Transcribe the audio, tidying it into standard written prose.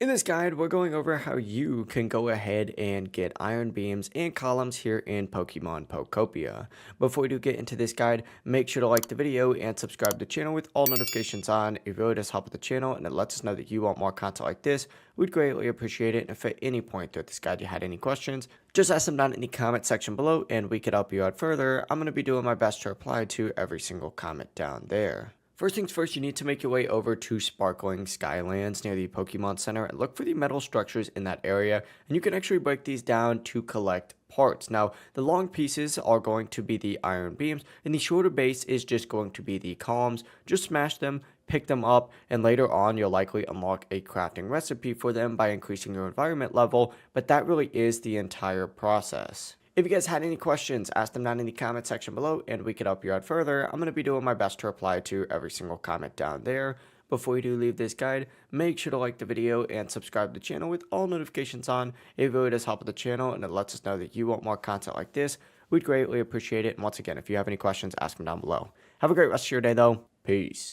In this guide, we're going over how you can go ahead and get iron beams and columns here in Pokemon Pokopia. Before we do get into this guide, make sure to like the video and subscribe to the channel with all notifications on. It really does help with the channel and it lets us know that you want more content like this. We'd greatly appreciate it. And if at any point throughout this guide you had any questions, just ask them down in the comment section below and we could help you out further. I'm going to be doing my best to reply to every single comment down there. First things first, you need to make your way over to Sparkling Skylands near the Pokemon Center and look for the metal structures in that area, and you can actually break these down to collect parts. Now, the long pieces are going to be the iron beams, and the shorter base is just going to be the columns. Just smash them, pick them up, and later on you'll likely unlock a crafting recipe for them by increasing your environment level, but that really is the entire process. If you guys had any questions, ask them down in the comment section below and we could help you out further. I'm going to be doing my best to reply to every single comment down there. Before you do leave this guide, make sure to like the video and subscribe to the channel with all notifications on. It really does help with the channel and it lets us know that you want more content like this. We'd greatly appreciate it. And once again, if you have any questions, ask them down below. Have a great rest of your day though. Peace.